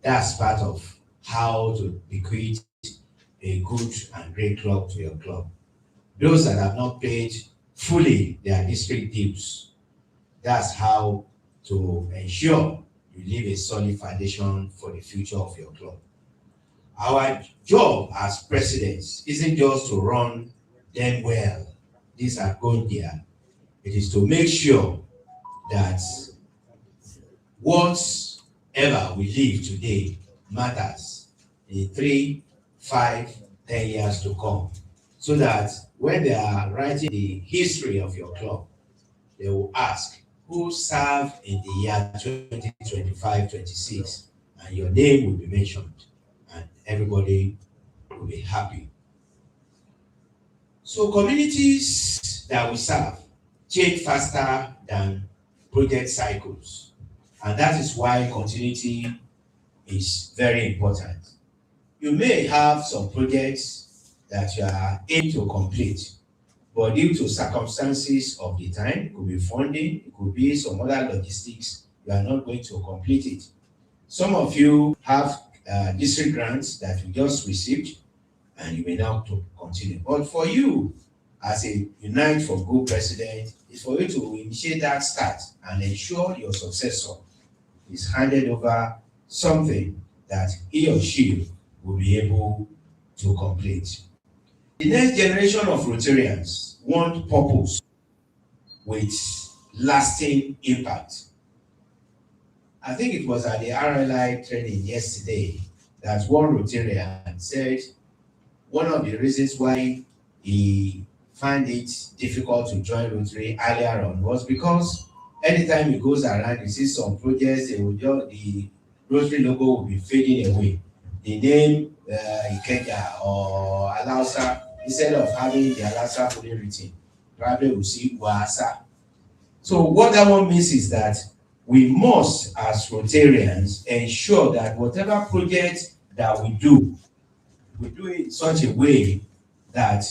That's part of how to bequeath a good and great club to your club. Those that have not paid fully their district dues, that's how to ensure you leave a solid foundation for the future of your club. Our job as presidents isn't just to run them well. These are going there. It is to make sure that whatever we live today matters in 3, 5, 10 years to come. So that when they are writing the history of your club, they will ask who served in the year 2025-26, and your name will be mentioned, and everybody will be happy. So communities that we serve change faster than project cycles, and that is why continuity is very important. You may have some projects that you are aiming to complete, but due to circumstances of the time, it could be funding, it could be some other logistics, you are not going to complete it. Some of you have district grants that you just received, and you may now to continue. But for you, as a Unite for Good president, is for you to initiate that start and ensure your successor is handed over something that he or she will be able to complete. The next generation of Rotarians want purpose with lasting impact. I think it was at the RLI training yesterday that one Rotarian said one of the reasons why he found it difficult to join Rotary earlier on was because anytime he goes around, he sees some projects, the Rotary logo will be fading away. The name Ikeja or Alausa, instead of having the Alausa fully written, probably will see Wasa. So what that one means is that we must, as Rotarians, ensure that whatever project that we do it in such a way that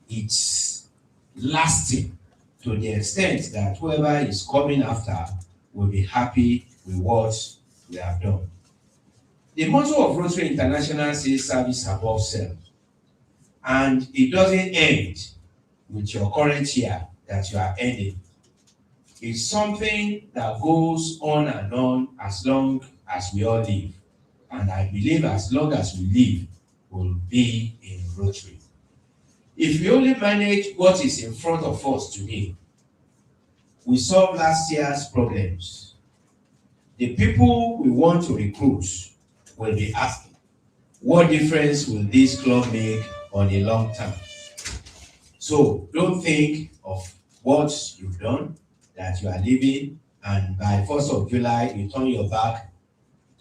it's lasting to the extent that whoever is coming after will be happy with what we have done. The motto of Rotary International says service above self, and it doesn't end with your current year that you are ending. It's something that goes on and on as long as we all live, and I believe as long as we live, we'll be in Rotary. If we only manage what is in front of us today, we solve last year's problems. The people we want to recruit will be asking, what difference will this club make on the long term? So don't think of what you've done, that you are leaving, and by 1st of July, you turn your back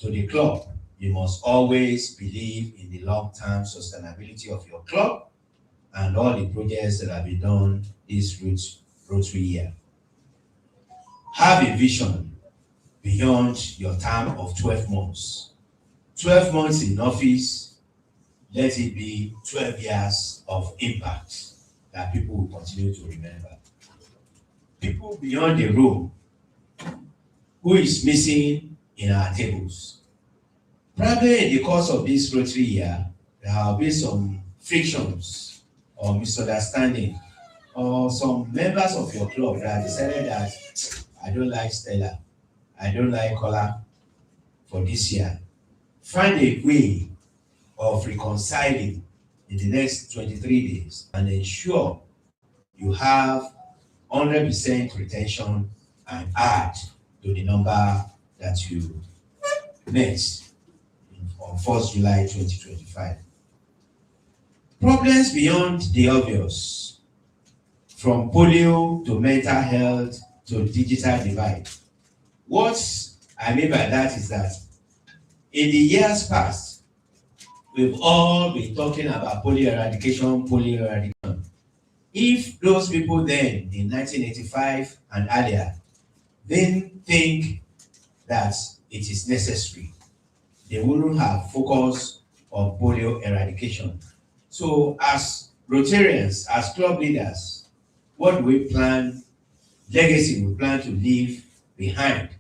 to the club. You must always believe in the long-term sustainability of your club and all the projects that have been done this Rotary year. Have a vision beyond your term of 12 months. 12 months in office, let it be 12 years of impact that people will continue to remember. People beyond the room, who is missing in our tables? Probably in the course of this Rotary year, there will be some frictions or misunderstanding, or some members of your club that decided that I don't like Stella, I don't like Kola for this year. Find a way of reconciling in the next 23 days and ensure you have 100% retention and add to the number that you met on 1st July 2025. Problems beyond the obvious, from polio to mental health to digital divide. What I mean by that is that in the years past, we've all been talking about polio eradication. If those people then in 1985 and earlier didn't think that it is necessary, they wouldn't have focused on polio eradication. So as Rotarians, as club leaders, what do we plan, legacy we plan to leave behind?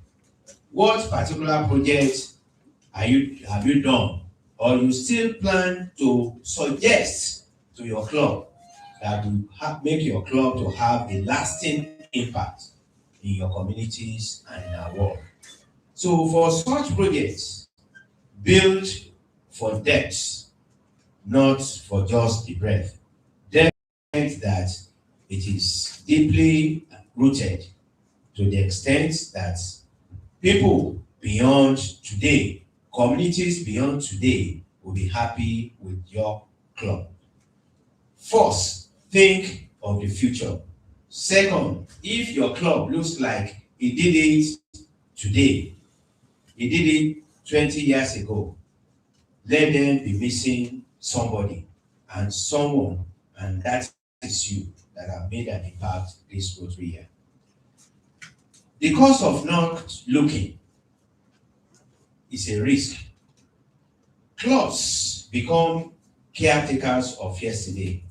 What particular projects Have you done? Or you still plan to suggest to your club that will make your club to have a lasting impact in your communities and in our world? So for such projects, build for depth, not for just the breadth. Depth that it is deeply rooted to the extent that people beyond today, communities beyond today, will be happy with your club. First, think of the future. Second, if your club looks like it did it today, it did it 20 years ago, let them be missing somebody and someone, and that is you that have made an impact this Rotary year. The cost of not looking is a risk. Clubs become caretakers of yesterday.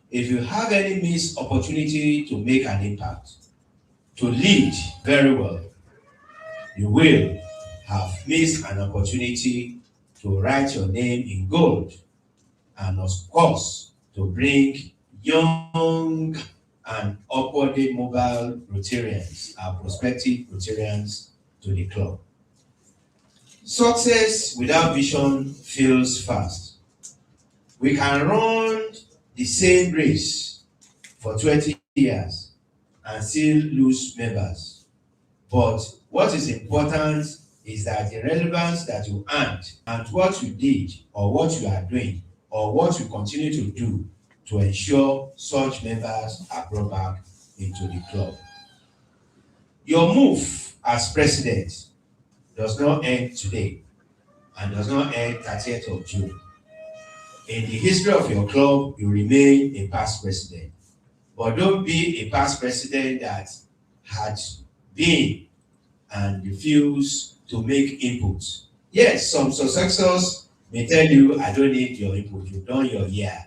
If you have any missed opportunity to make an impact, to lead very well, you will have missed an opportunity to write your name in gold, and of course, to bring young and upwardly mobile Rotarians, our prospective Rotarians, to the club. Success without vision fails fast. We can run the same race for 20 years and still lose members. But what is important is that the relevance that you earned and what you did or what you are doing or what you continue to do to ensure such members are brought back into the club. Your move as president does not end today and does not end 30th of June. In the history of your club, you remain a past president. But don't be a past president that had been and refused to make inputs. Yes, some successors may tell you, I don't need your input. You've done your year.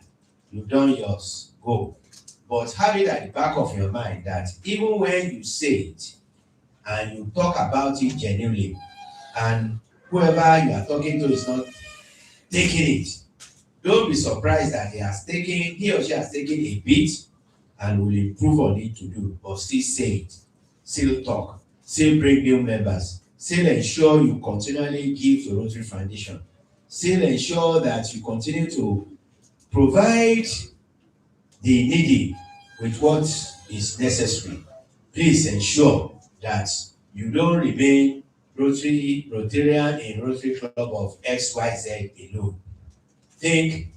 You've done yours. Go. But have it at the back of your mind that even when you say it and you talk about it genuinely, and whoever you are talking to is not taking it, don't be surprised that he or she has taken a bit and will improve on it to do, but still say it, still talk, still bring new members, still ensure you continually give to Rotary Foundation, still ensure that you continue to provide the needy with what is necessary. Please ensure that you don't remain Rotarian in Rotary Club of XYZ alone. Think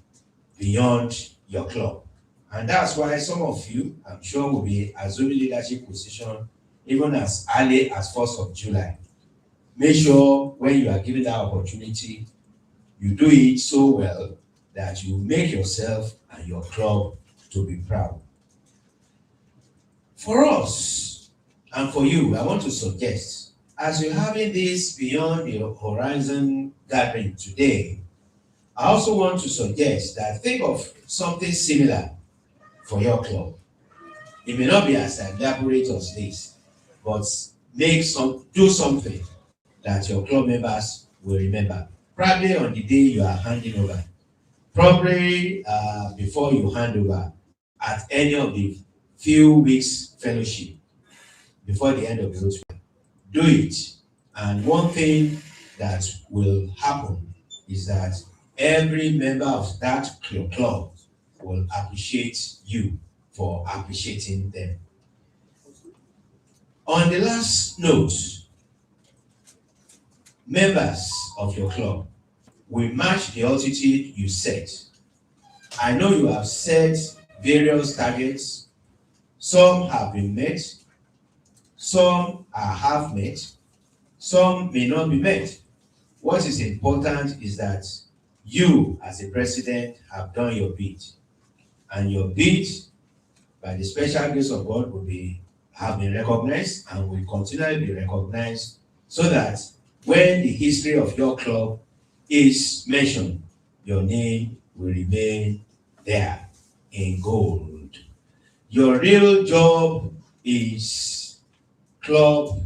beyond your club. And that's why some of you, I'm sure, will be assuming leadership position even as early as 1st of July. Make sure when you are given that opportunity, you do it so well that you make yourself and your club to be proud. For us and for you, I want to suggest, as you're having this Beyond the Horizon gathering today, I also want to suggest that think of something similar for your club. It may not be as elaborate as this, but do something that your club members will remember. Probably on the day you are handing over, probably before you hand over, at any of the few weeks fellowship before the end of the Rotary. Do it. And one thing that will happen is that every member of that club will appreciate you for appreciating them. On the last note, members of your club will match the altitude you set. I know you have set various targets. Some have been met, some are half met, some may not be met. What is important is that you, as a president, have done your bit. And your bit, by the special grace of God, have been recognized and will continually be recognized, so that when the history of your club is mentioned, your name will remain there in gold. Your real job is club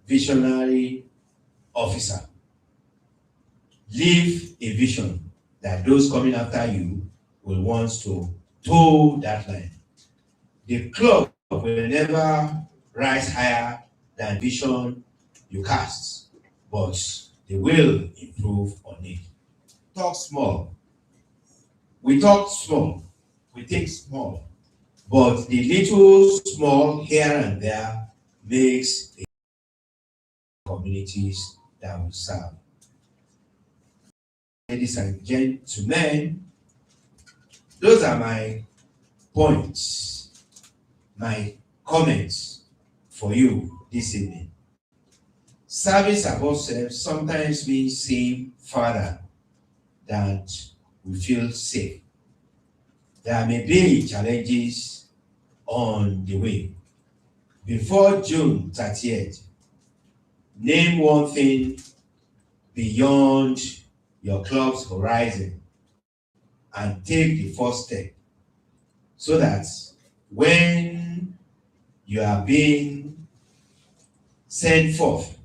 visionary officer. leave a vision that those coming after you will want to toe that line. The club will never rise higher than vision you cast, but they will improve on it. Talk small. We talk small. We think small. But the little small here and there makes the communities that we serve. Ladies and gentlemen, those are my points, my comments for you this evening. Service above self sometimes means seeing further than we feel safe. There may be challenges on the way. Before June 30th, name one thing beyond your club's horizon and take the first step so that when you are being sent forth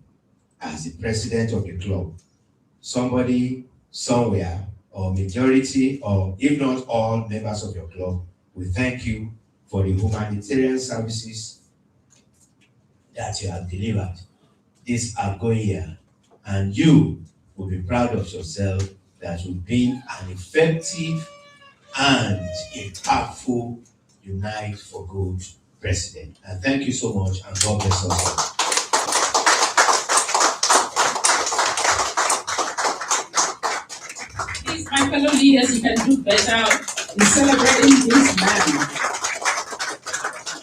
as the president of the club, somebody somewhere or majority or if not all members of your club will thank you for the humanitarian services that you have delivered this outgoing year, and you will be proud of yourself that you've been an effective and impactful Unite for Good president. And thank you so much, and God bless us all. Please, my fellow leaders, you can do better in celebrating this man.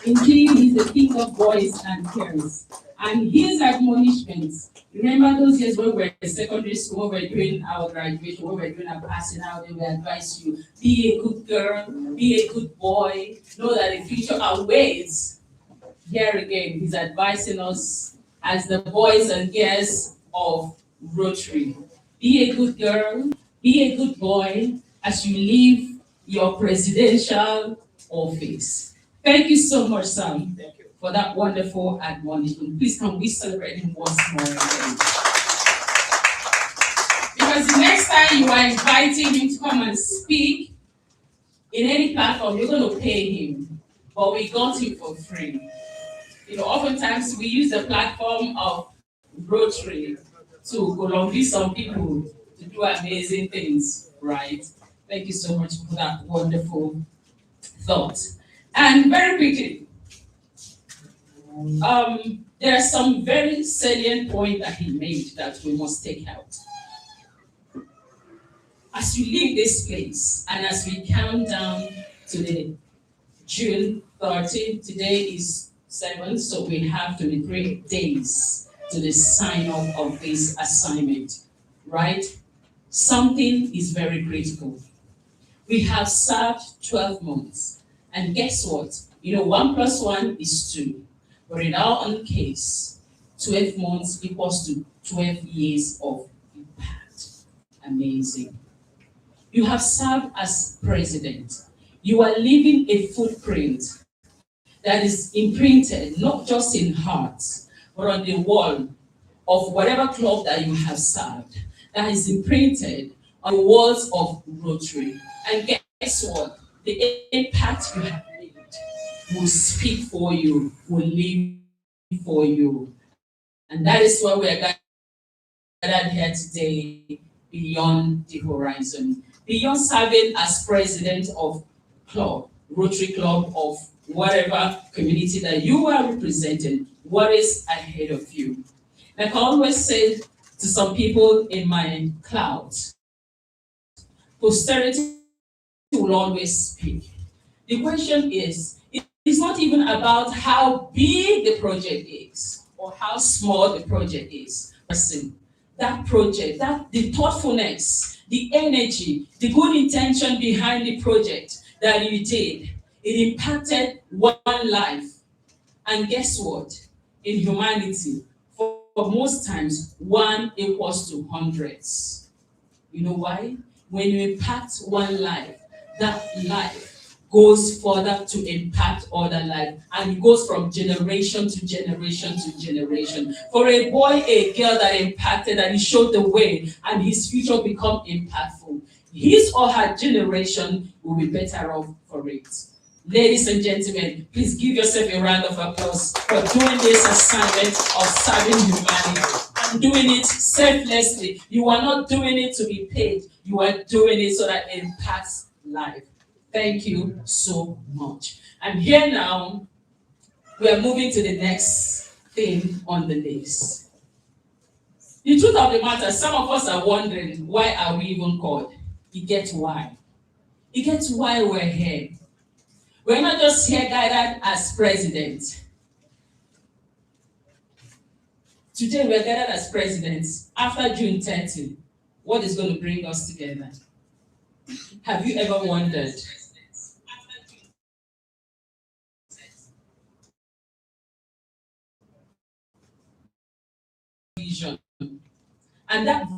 Indeed, he's the king of boys and girls. And his admonishments, remember those years when we were in secondary school, when we were doing our graduation, when we were doing our passing out, they will advise you, be a good girl, be a good boy, know that the future awaits. Here again, he's advising us as the boys and girls of Rotary. Be a good girl, be a good boy as you leave your presidential office. Thank you so much, Sam, for that wonderful admonishment. Please can we celebrate him once more again? Because the next time you are inviting him to come and speak in any platform, you're going to pay him. But we got him for free. You know, oftentimes we use the platform of Rotary to Colombia some people to do amazing things, right? Thank you so much for that wonderful thought. And very quickly, there are some very salient points that he made that we must take out. As you leave this place, and as we count down to the June 30, today is 7, so we have 23 days to the sign off of this assignment, right? Something is very critical. We have served 12 months. And guess what? You know, 1 + 1 is 2. But in our own case, 12 months equals to 12 years of impact. Amazing. You have served as president. You are leaving a footprint that is imprinted not just in hearts, but on the wall of whatever club that you have served, that is imprinted on the walls of Rotary. And guess what? The impact you have made will speak for you, will live for you. And that is why we are gathered here today, beyond the horizon. Beyond serving as president of club, Rotary Club of whatever community that you are representing, what is ahead of you? Like I always say to some people in my clouds, posterity will always speak. The question is, it's not even about how big the project is or how small the project is. Listen, that project, the thoughtfulness, the energy, the good intention behind the project that you did, it impacted one life. And guess what? In humanity, for most times, 1 equals to hundreds. You know why? When you impact one life, that life goes further to impact other life, and it goes from generation to generation to generation. For a boy, a girl that impacted and he showed the way, and his future become impactful, his or her generation will be better off for it. Ladies and gentlemen, please give yourself a round of applause for doing this assignment of serving humanity and doing it selflessly. You are not doing it to be paid. You are doing it so that it impacts life. Thank you so much. And here now, we are moving to the next thing on the list. The truth of the matter, some of us are wondering, why are we even called? You get why. You get why we're here. We're not just here gathered as president. Today we're gathered as presidents. After June 30, what is going to bring us together? Have you ever wondered? Vision. And that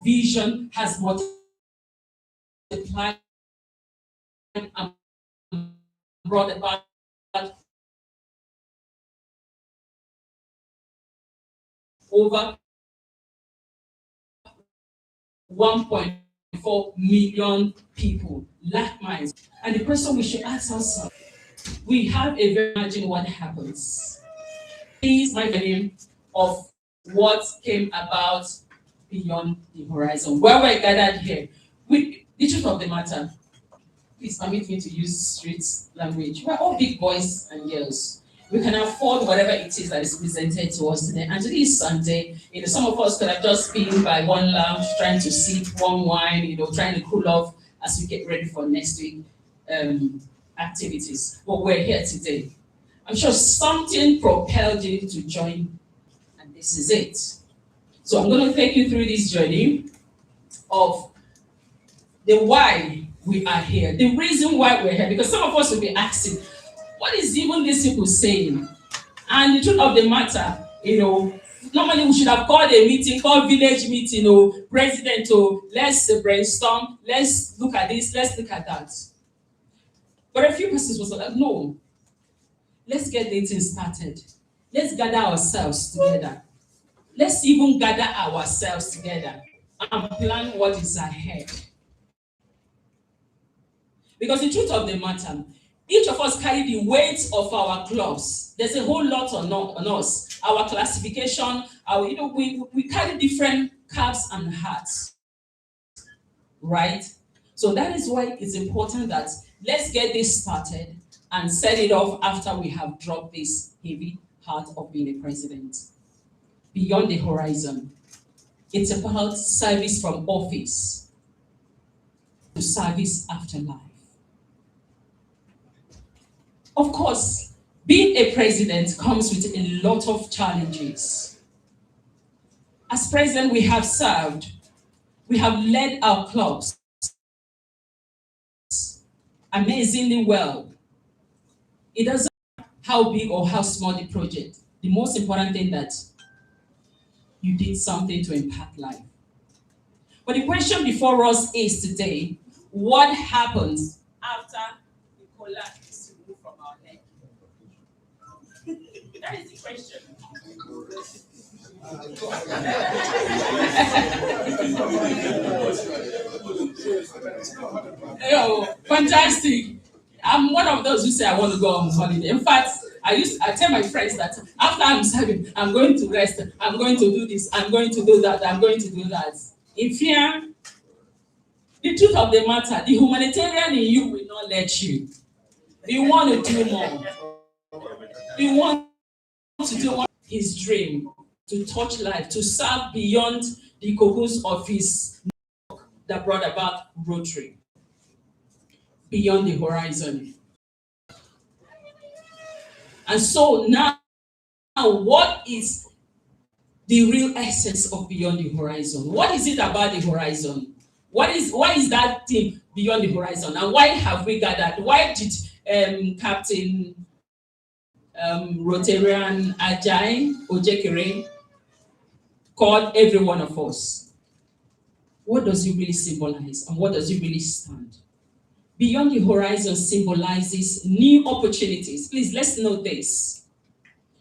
vision has multiplied and brought about over 1.4 million people, like minds. And the question we should ask ourselves, we have a very imagine what happens. Please, my name of what came about beyond the horizon. Where we're gathered here, the truth of the matter, please permit me to use street language. We're all big boys and girls. We can afford whatever it is that is presented to us today. And today is Sunday. Some of us could have just been by one lounge, trying to sip one wine, trying to cool off as we get ready for next week activities. But we're here today. I'm sure something propelled you to join, and this is it. So I'm going to take you through this journey of the why we are here, the reason why we're here, because some of us will be asking, what is even these people saying? And the truth of the matter, normally we should have called a meeting, called village meeting, president, let's brainstorm, let's look at this, let's look at that. But a few persons was like, no, let's get the thing started. Let's gather ourselves together. Let's even gather ourselves together and plan what is ahead. Because the truth of the matter, each of us carry the weight of our clubs. There's a whole lot on us. Our classification, we carry different caps and hats, right? So that is why it's important that let's get this started and set it off after we have dropped this heavy heart of being a president. Beyond the horizon, it's about service from office to service after life. Of course, being a president comes with a lot of challenges. As president, we have served, we have led our clubs amazingly well. It doesn't matter how big or how small the project. The most important thing that you did something to impact life. But the question before us is today, what happens after the collapse? That is the question. Fantastic. I'm one of those who say I want to go on holiday. In fact, I tell my friends that after I'm serving, I'm going to rest, I'm going to do this, I'm going to do that, I'm going to do that. In fear, the truth of the matter, the humanitarian in you will not let you. You want to do more. You want to do his dream, to touch life, to serve beyond the cocoons of his work that brought about Rotary, beyond the horizon. And so now, what is the real essence of beyond the horizon? What is it about the horizon? Why is that thing beyond the horizon? And why have we gathered? Why did Captain Rotarian Ajayi Irivboje called every one of us? What does it really symbolize, and what does it really stand? beyond the horizon symbolizes new opportunities. Please, let's note this,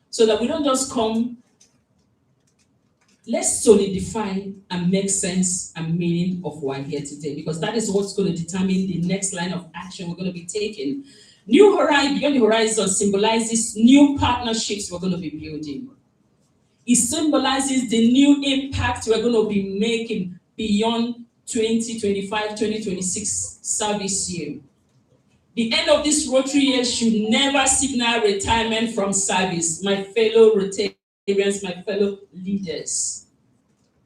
so that we don't just come. Let's solidify and make sense and meaning of why here today, because that is what's going to determine the next line of action we're going to be taking. New horizon, beyond the horizon symbolizes new partnerships we're going to be building. It symbolizes the new impact we're going to be making beyond 2025-2026 service year. The end of this Rotary year should never signal retirement from service, my fellow Rotarians, my fellow leaders.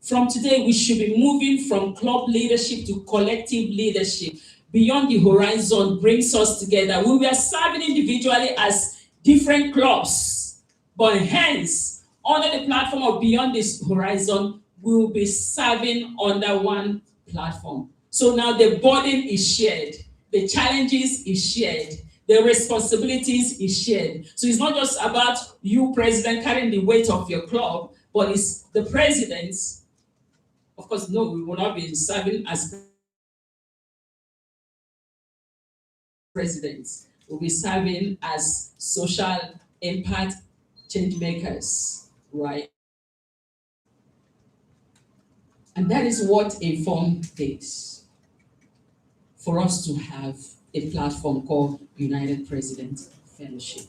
From today, we should be moving from club leadership to collective leadership. Beyond the horizon brings us together. We were serving individually as different clubs, but hence, under the platform of Beyond this Horizon, we will be serving under one platform. So now the burden is shared, the challenges is shared, the responsibilities is shared. So it's not just about you, president, carrying the weight of your club, but it's the presidents. Of course, no, we will not be serving as presidents. We'll be serving as social impact change makers, right? And that is what informed this, for us to have a platform called United Presidents Fellowship.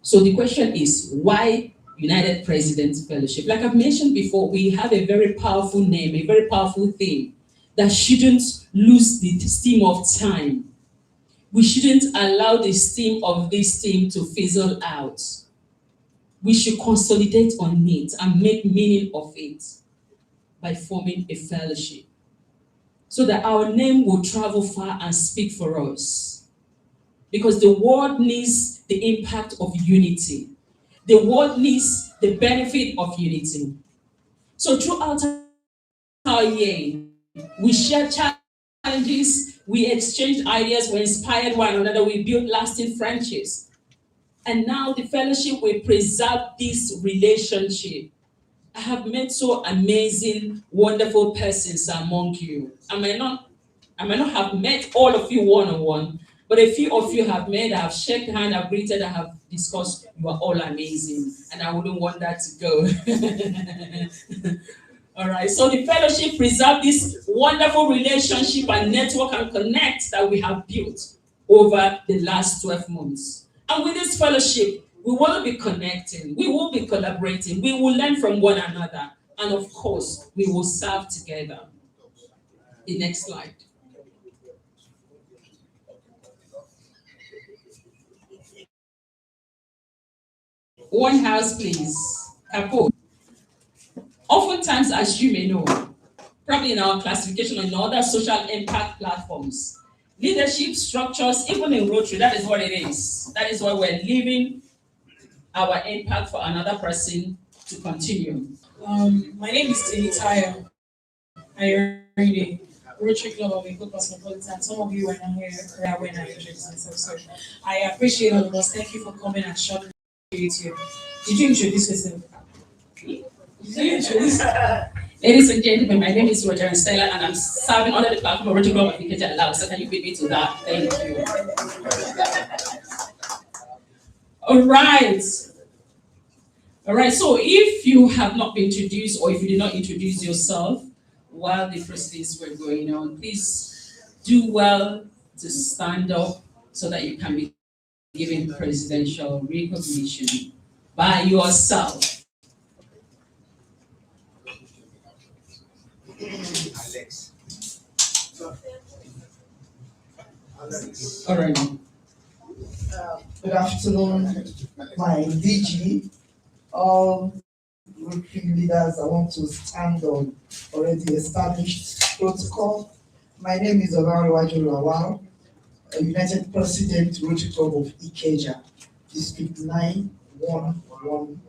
So the question is, why United Presidents Fellowship? Like I've mentioned before, we have a very powerful name, a very powerful theme that shouldn't lose the steam of time. We shouldn't allow the steam of this team to fizzle out. We should consolidate on it and make meaning of it by forming a fellowship, so that our name will travel far and speak for us. Because the world needs the impact of unity. The world needs the benefit of unity. So throughout our year, we share challenges, we exchanged ideas, we inspired one another, we built lasting friendships. And now the fellowship will preserve this relationship. I have met so amazing, wonderful persons among you. I may not have met all of you one-on-one, but a few of you have met, I have shaken hands, I have greeted, I have discussed. You are all amazing, and I wouldn't want that to go. All right, so the fellowship preserves this wonderful relationship and network and connect that we have built over the last 12 months. And with this fellowship, we will be connecting, we will be collaborating, we will learn from one another, and of course, we will serve together. The next slide. One house, please. Capo. Oftentimes, as you may know, probably in our classification on other social impact platforms, leadership structures, even in Rotary, that is what it is. That is why we're leaving our impact for another person to continue. My name is Ikeja GRA, Rotary Club of Ikeja Cosmopolitan. Some of you were not here when I introduced myself, so I appreciate all of us. Thank you for coming and showing with you. Did you introduce yourself? Ladies and gentlemen, my name is Rotarian Stella, and I'm serving under the platform of Rotary Club of Ikeja GRA. So can you beat me to that? Thank you. All right. So if you have not been introduced, or if you did not introduce yourself while the proceedings were going on, please do well to stand up so that you can be given presidential recognition by yourself. Alex. All right. Good afternoon, my DG, all Rotary leaders. I want to stand on already established protocol. My name is Oladipo Bateye Street, a United President, Rotary Club of Ikeja, District 9111.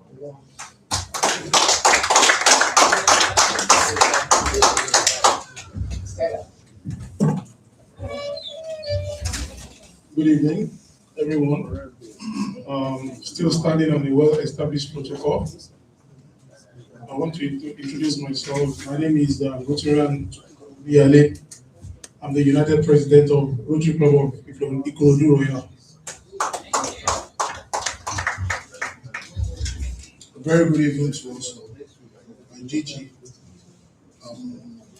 Good evening, everyone. Still standing on a well-established protocol. I want to introduce myself. My name is Rotarian Ajayi I'm the United President of Rotary Club of Ikeja GRA. A very good evening to also my DG,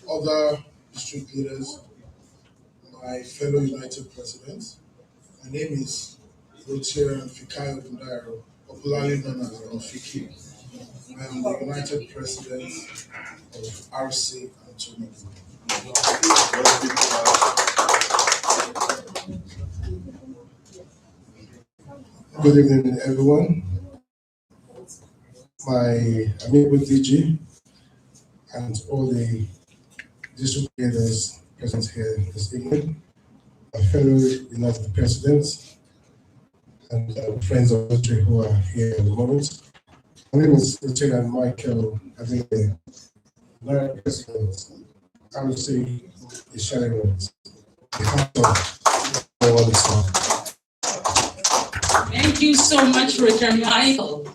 other district leaders, my fellow United presidents. My name is Rotarian Ajayi Irivboje, popularly known as Rafiki. I am the United President of RC and Tomato. Good evening, everyone. My amiable DG and all the district leaders present here this evening, my fellow United Presidents, and friends of Rotary who are here at the moment. My name is Lieutenant Michael Adina, United President, RC Ishalewood. Thank you so much, Richard Michael.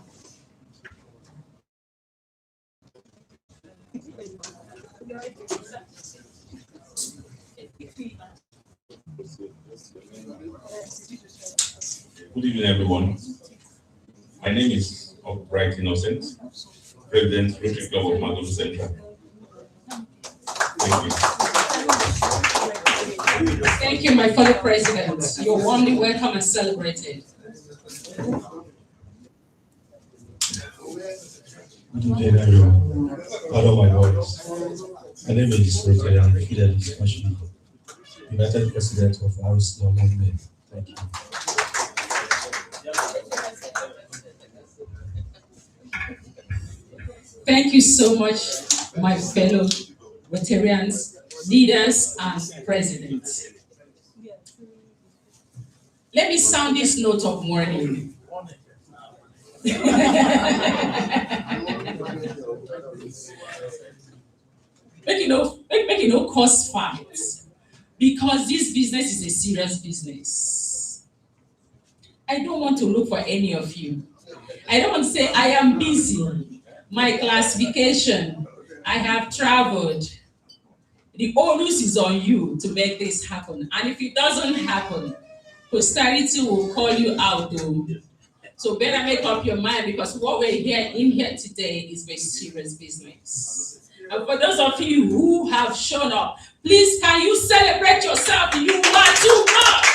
Good evening, everyone. My name is Upright Innocent, President, Rotary Club of Maduru Central. Thank you. Thank you, my fellow presidents. You're warmly welcome and celebrated. Good evening, everyone. Pardon my voice. My name is Rotarian Ajayi Irivboje, United President of RC Oladipo. Thank you. Thank you so much, my fellow Rotarians, leaders, and presidents. Let me sound this note of warning. Make it no cause fights, because this business is a serious business. I don't want to look for any of you. I don't want to say I am busy. My classification, I have traveled. The onus is on you to make this happen. And if it doesn't happen, posterity will call you out though. So better make up your mind, because what we're in here today is very serious business. And for those of you who have shown up, please can you celebrate yourself? You are too much.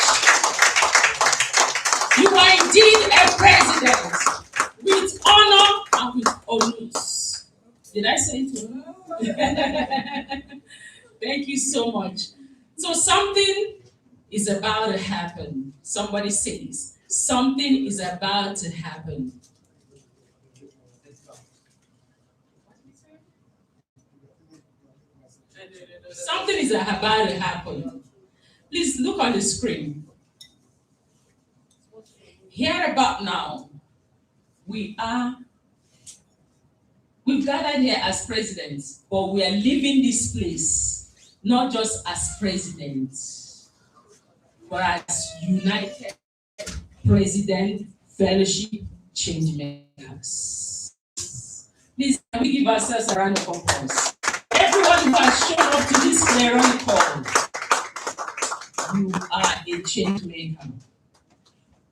You are indeed a president with honor and with honors. Did I say it? Thank you so much. So something is about to happen. Somebody says, something is about to happen. Something is about to happen. Please look on the screen. Here about now, we've gathered here as presidents, but we are leaving this place not just as presidents, but as United President Fellowship Change Makers. Please, can we give ourselves a round of applause? Everyone who has shown up to this clearing call, you are a change maker.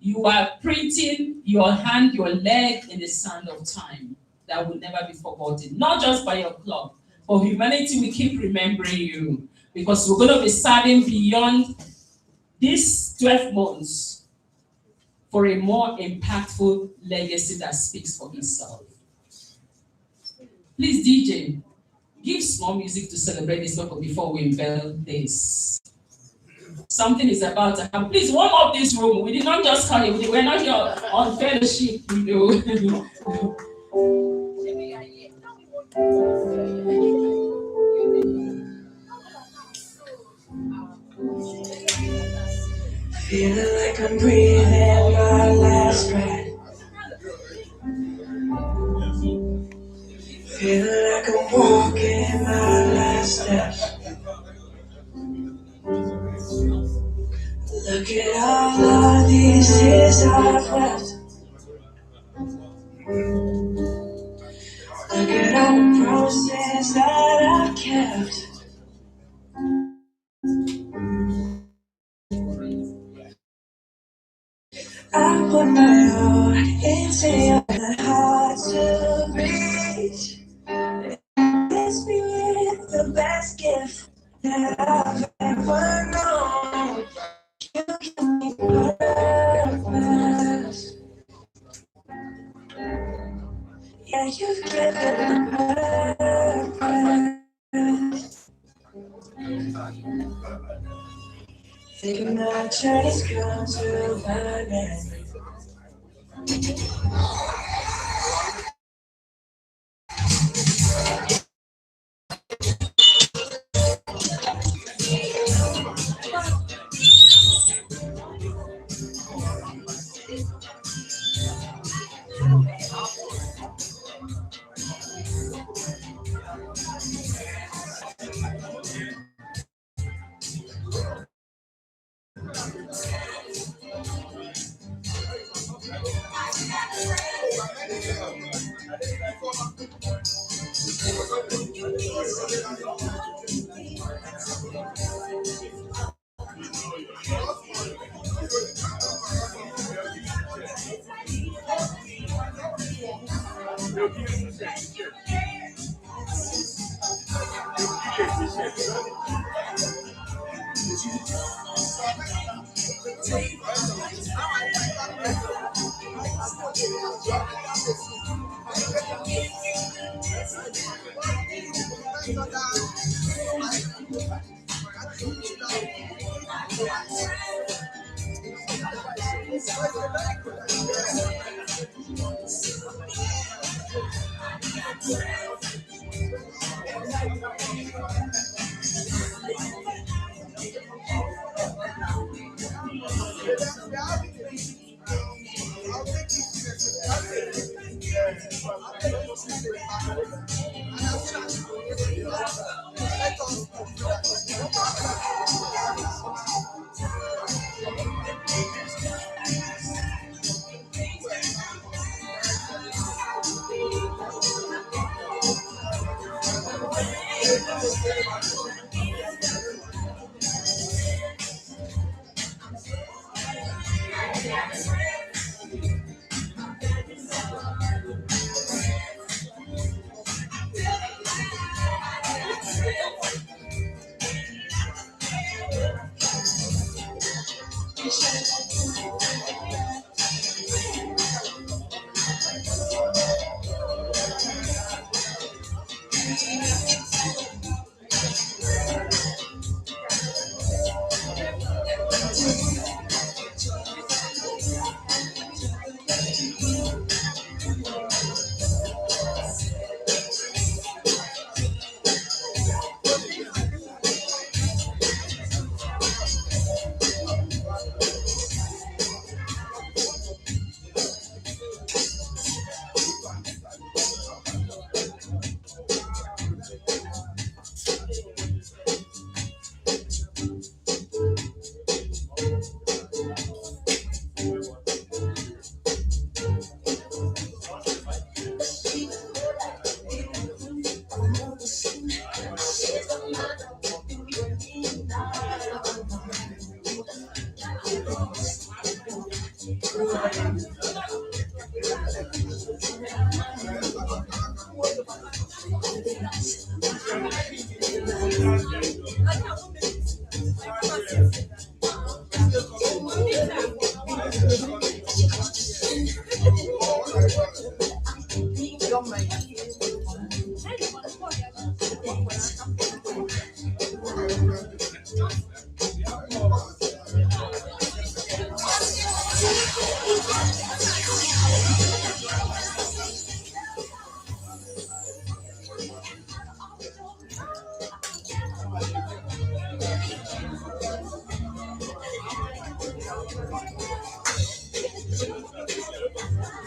You are printing your hand, your leg in the sand of time that will never be forgotten. Not just by your club, but humanity will keep remembering you, because we're going to be serving beyond these 12 months for a more impactful legacy that speaks for itself. Please, DJ, give small music to celebrate this local before we unveil this. Something is about to happen. Please warm up this room. We did not just come here. We're not here on fellowship, you know. Feeling like I'm breathing my last breath. Feeling like I'm walking my last steps. Look at all of these years I've left. Look at all the promises that I've kept. put my heart into your heart to reach. Bless me with the best gift that I've ever known. You give me purpose. Yeah, you've given me purpose. Thinking my journey's come to an end.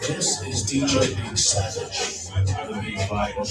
This is DJ Big Savage, the Big Vibe.